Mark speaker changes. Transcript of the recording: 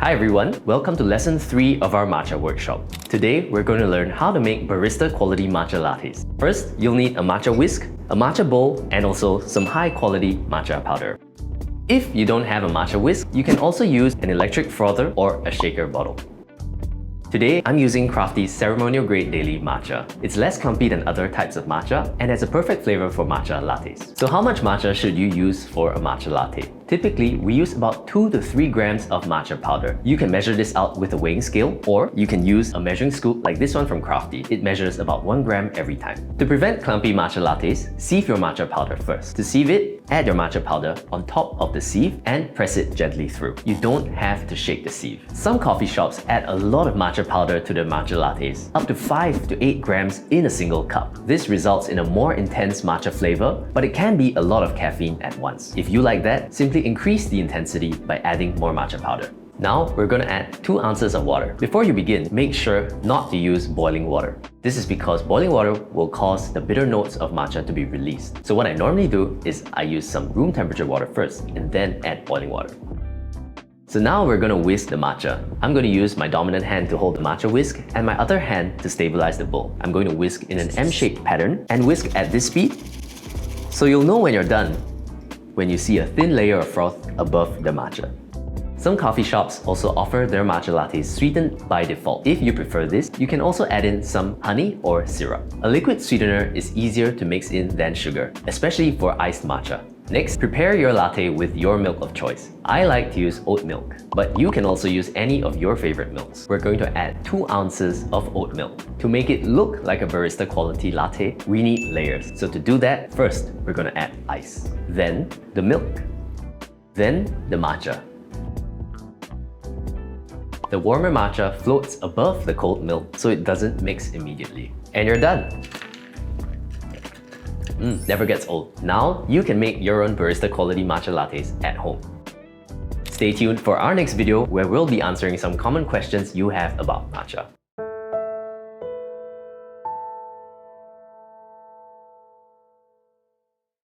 Speaker 1: Hi everyone, welcome to lesson 3 of our matcha workshop. Today, we're going to learn how to make barista quality matcha lattes. First, you'll need a matcha whisk, a matcha bowl, and also some high quality matcha powder. If you don't have a matcha whisk, you can also use an electric frother or a shaker bottle. Today, I'm using Crafti's ceremonial grade daily matcha. It's less clumpy than other types of matcha and has a perfect flavor for matcha lattes. So how much matcha should you use for a matcha latte? Typically, we use about 2 to 3 grams of matcha powder. You can measure this out with a weighing scale, or you can use a measuring scoop like this one from Crafti. It measures about 1 gram every time. To prevent clumpy matcha lattes, sieve your matcha powder first. To sieve it, add your matcha powder on top of the sieve and press it gently through. You don't have to shake the sieve. Some coffee shops add a lot of matcha powder to their matcha lattes, up to 5 to 8 grams in a single cup. This results in a more intense matcha flavor, but it can be a lot of caffeine at once. If you like that, simply increase the intensity by adding more matcha powder. Now, we're going to add 2 ounces of water. Before you begin, make sure not to use boiling water. This is because boiling water will cause the bitter notes of matcha to be released. So what I normally do is I use some room temperature water first and then add boiling water. So now we're going to whisk the matcha. I'm going to use my dominant hand to hold the matcha whisk and my other hand to stabilize the bowl. I'm going to whisk in an M-shaped pattern and whisk at this speed. So you'll know when you're done when you see a thin layer of froth above the matcha. Some coffee shops also offer their matcha lattes sweetened by default. If you prefer this, you can also add in some honey or syrup. A liquid sweetener is easier to mix in than sugar, especially for iced matcha. Next, prepare your latte with your milk of choice. I like to use oat milk, but you can also use any of your favorite milks. We're going to add 2 ounces of oat milk. To make it look like a barista quality latte, we need layers. So to do that, first, we're going to add ice, then the milk, then the matcha. The warmer matcha floats above the cold milk so it doesn't mix immediately. And you're done! Never gets old. Now, you can make your own barista quality matcha lattes at home. Stay tuned for our next video where we'll be answering some common questions you have about matcha.